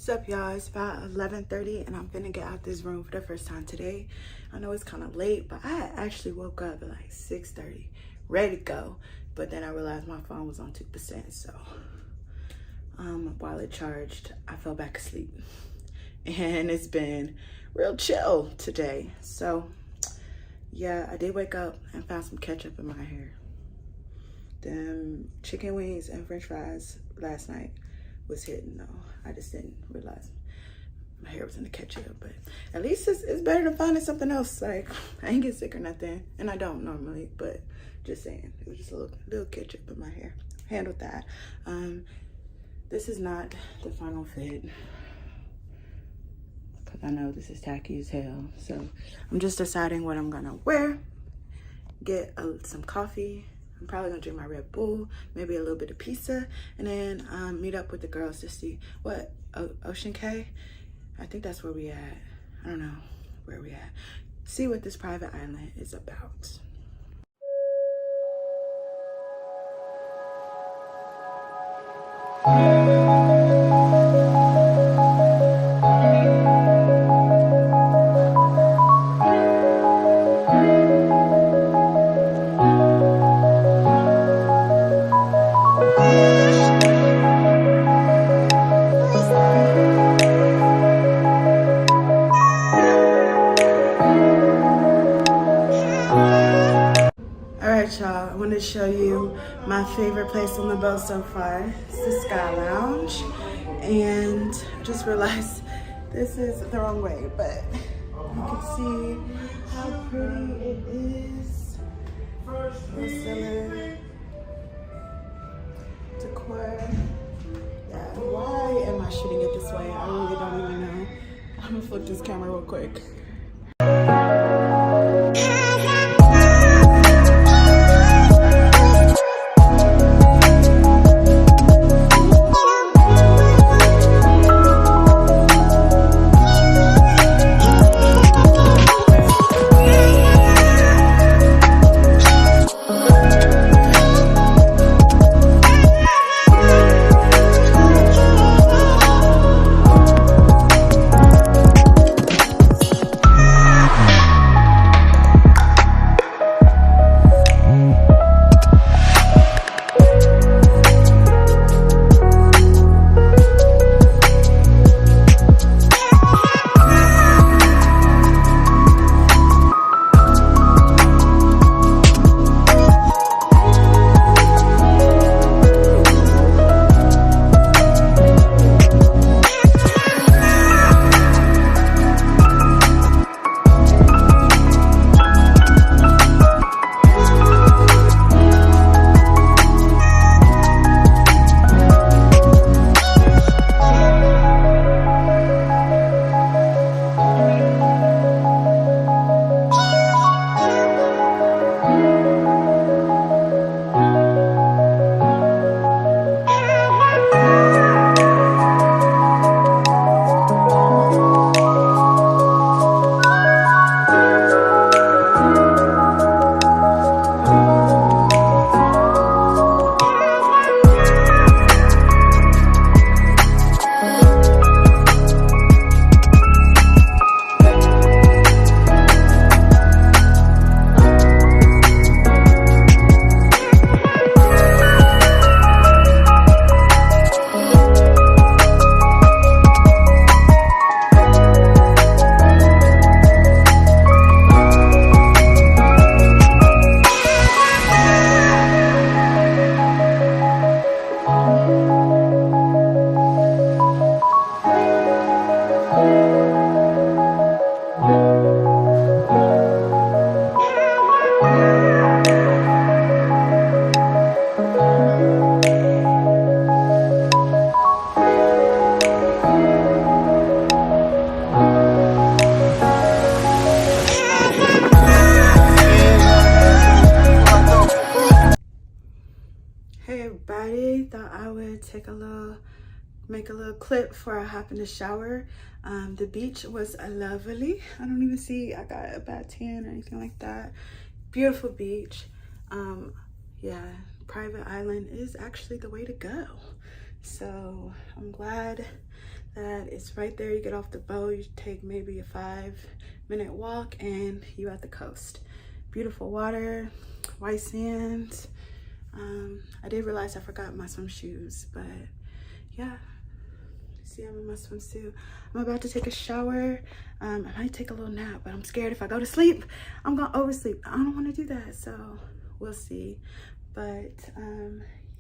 What's up, y'all? It's about 11:30 and I'm gonna get out this room for the first time today. I know it's kind of late, but I actually woke up at like 6:30, ready to go. But then I realized my phone was on 2%, so while it charged, I fell back asleep. And it's been real chill today. So yeah, I did wake up and found some ketchup in my hair. Them chicken wings and french fries last night was hidden though. I just didn't realize my hair was in the ketchup, but at least it's better than finding something else. Like, I ain't get sick or nothing, and I don't normally, but just saying, it was just a little ketchup in my hair. Handled that. This is not the final fit, because I know this is tacky as hell. So I'm just deciding what I'm gonna wear. Get some coffee. I'm probably gonna drink my Red Bull, maybe a little bit of pizza, and then meet up with the girls to see what Ocean Cay. I think that's where we at. I don't know where we at. See what this private island is about. Y'all, I want to show you my favorite place on the boat so far. It's the Sky Lounge, and I just realized this is the wrong way, but you can see how pretty it is. The cellar decor. Yeah, why am I shooting it this way? I really don't even know. I'm gonna flip this camera real quick. Thought I would make a little clip before I hop in the shower. The beach was lovely. I don't even see I got a bad tan or anything like that. Beautiful beach. Yeah, private island is actually the way to go. So I'm glad that it's right there. You get off the boat, you take maybe a 5-minute walk, and you at the coast. Beautiful water, white sand. I did realize I forgot my swim shoes, but yeah. See, I'm in my swimsuit. I'm about to take a shower. I might take a little nap, but I'm scared if I go to sleep, I'm gonna oversleep. I don't want to do that, so we'll see. But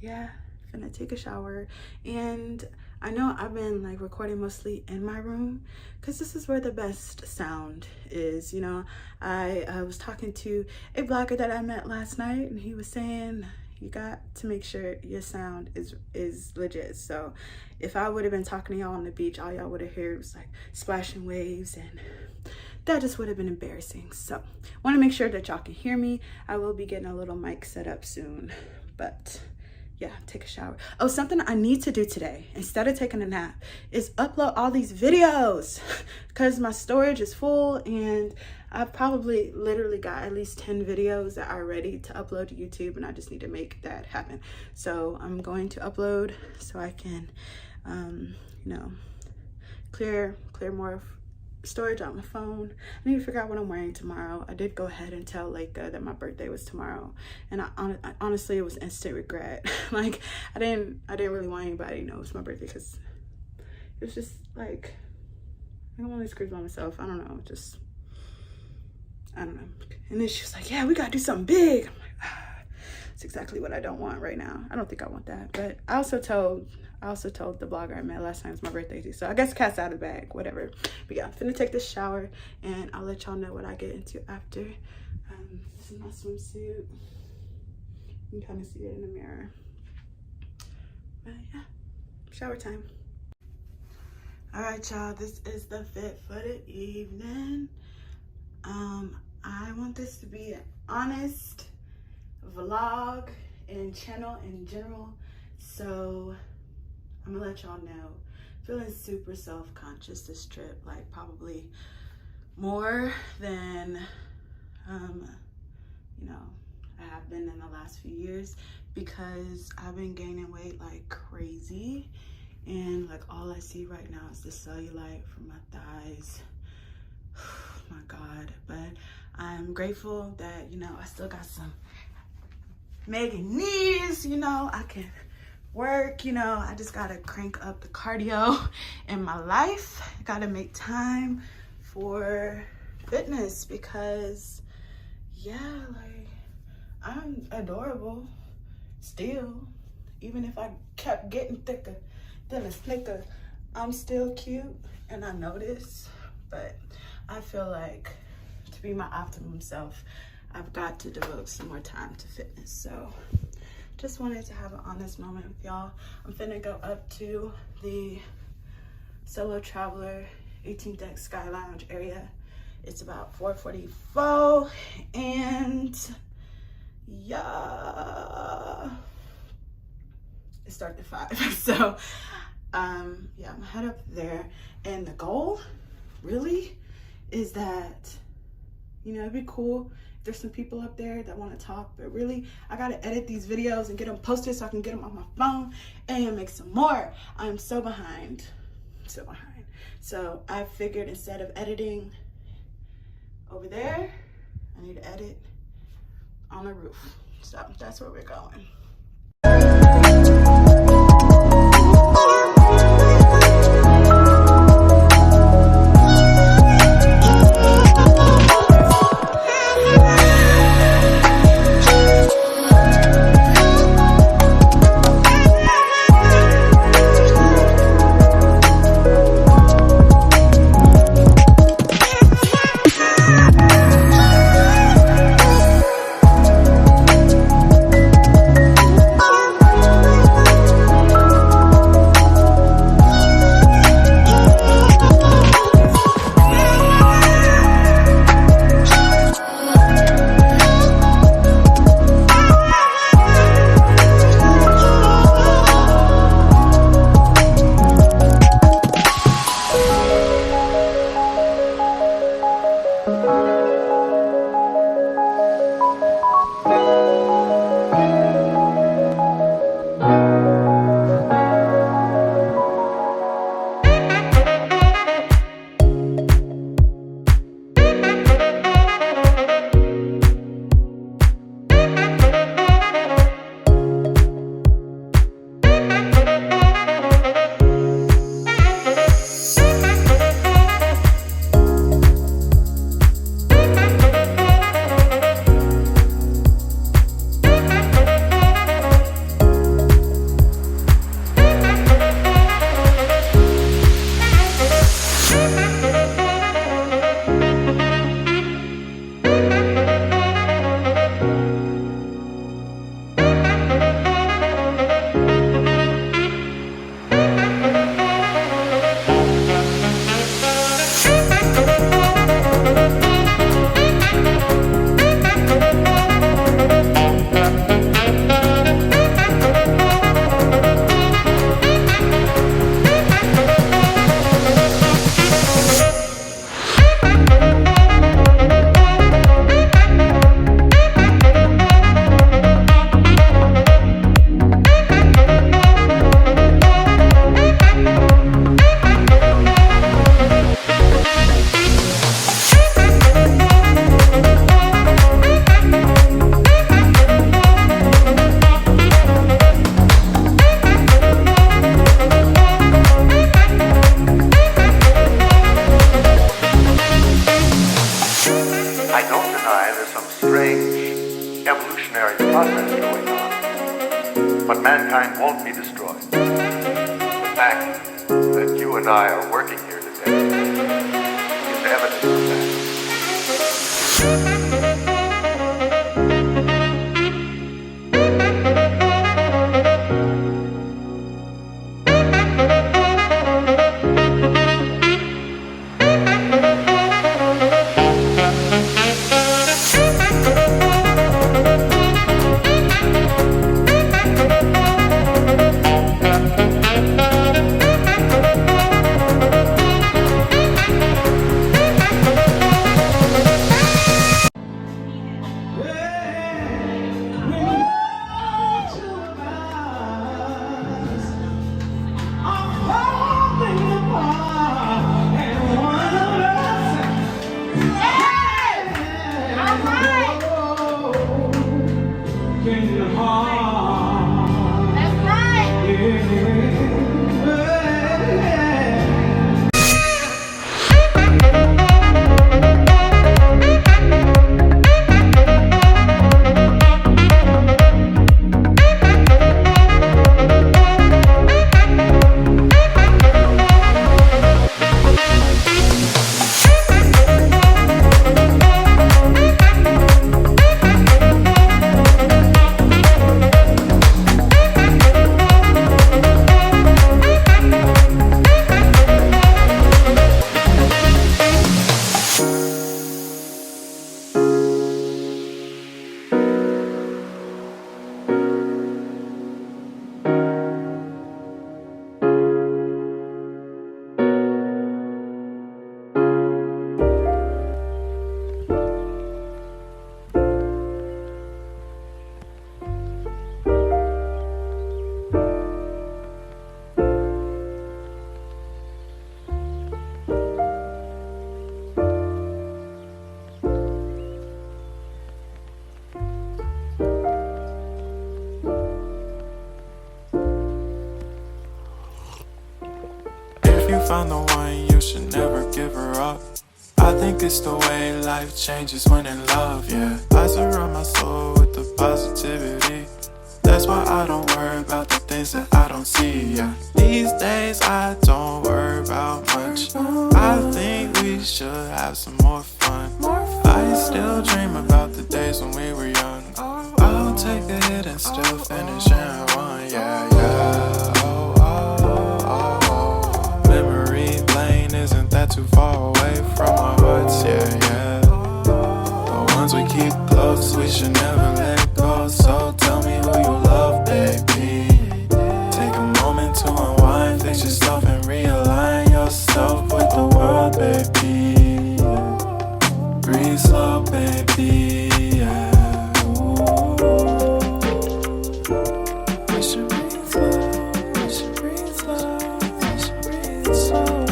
yeah, finna take a shower. And I know I've been like recording mostly in my room because this is where the best sound is. You know, I was talking to a vlogger that I met last night, and he was saying you got to make sure your sound is legit. So if I would have been talking to y'all on the beach, all y'all would have heard was like splashing waves, and that just would have been embarrassing. So want to make sure that y'all can hear me. I will be getting a little mic set up soon, but yeah, take a shower. Oh, something I need to do today instead of taking a nap is upload all these videos because my storage is full, and I've probably literally got at least 10 videos that are ready to upload to YouTube, and I just need to make that happen. So I'm going to upload so I can, you know, clear more storage on my phone. I need to figure out what I'm wearing tomorrow. I did go ahead and tell Leica that my birthday was tomorrow, and I honestly, it was instant regret. Like I didn't really want anybody to know it's my birthday because it was just like I don't want to screw by myself. I don't know, I don't know. And then she was like, yeah, we gotta do something big. I'm like, it's exactly what I don't want right now. I don't think I want that. But I also told the blogger I met last night it was my birthday too. So I guess cat's out of the bag, whatever. But yeah, I'm finna take this shower, and I'll let y'all know what I get into after. This is my swimsuit. You can kind of see it in the mirror. But yeah, shower time. All right, y'all, this is the fit for the evening. I want this to be an honest vlog and channel in general, so I'm gonna let y'all know. Feeling super self-conscious this trip, like probably more than you know, I have been in the last few years, because I've been gaining weight like crazy, and like all I see right now is the cellulite from my thighs. My God. But I'm grateful that, you know, I still got some mega knees, you know, I can work, you know, I just gotta crank up the cardio in my life. I gotta make time for fitness because yeah, like I'm adorable still. Even if I kept getting thicker than a snicker, I'm still cute, and I know this. But I feel like to be my optimum self, I've got to devote some more time to fitness. So just wanted to have an honest moment with y'all. I'm finna go up to the Solo Traveler 18th deck Sky Lounge area. It's about 4:44, and yeah, it starts at 5. So yeah, I'm gonna head up there, and the goal really is that, you know, it'd be cool if there's some people up there that want to talk, but really I gotta edit these videos and get them posted so I can get them on my phone and make some more. I'm so behind. So I figured instead of editing over there, I need to edit on the roof. So that's where we're going. evolutionary process going on, but mankind won't be destroyed. The fact that you and I are working here today is evidence of that. Found the one, you should never give her up. I think it's the way life changes when in love, yeah. I surround my soul with the positivity. That's why I don't worry about the things that I don't see, yeah. These days I don't worry about much. I think we should have some more fun. I still dream about the days when we were young. I'll take a hit and still finish in one, yeah, yeah. Isn't that too far away from our hearts, yeah, yeah. The ones we keep close, we should never let go. So tell me who you love, baby. Take a moment to unwind, fix yourself and realign yourself with the world, baby. Breathe slow, baby, yeah. Ooh. We should breathe slow, we should breathe slow, we should breathe slow.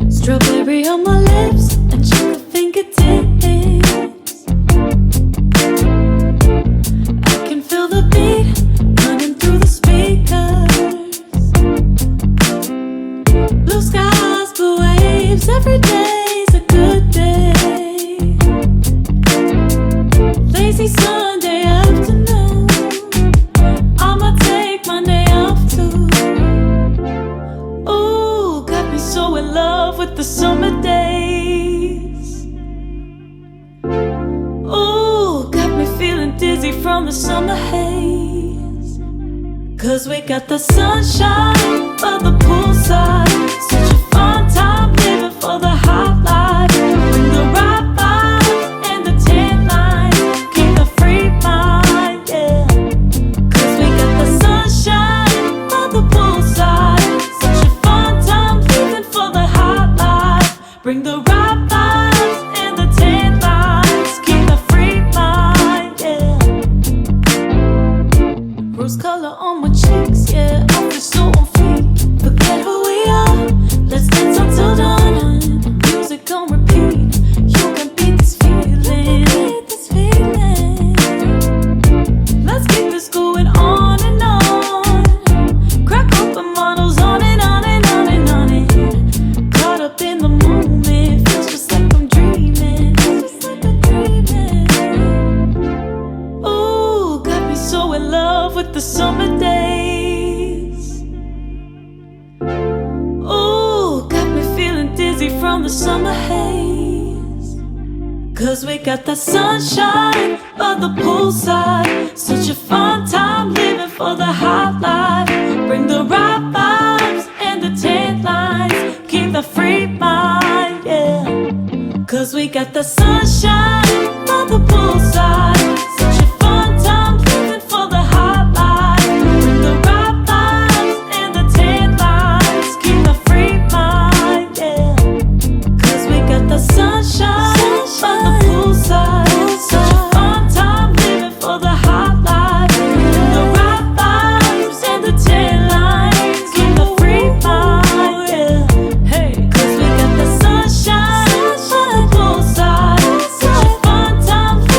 Strawberry on my lips and sugar fingertips. I can feel the beat running through the speakers. Blue skies, blue waves, every day's a good day. Lazy Sunday afternoon, I'ma take Monday off too. Ooh, got me so in love with the summer days. Ooh, got me feeling dizzy from the summer haze. 'Cause we got the sunshine by the the summer haze. Cause we got the sunshine by the poolside. Such a fun time living for the hot life. Bring the right vibes and the tan lines. Keep the free mind, yeah. Cause we got the sun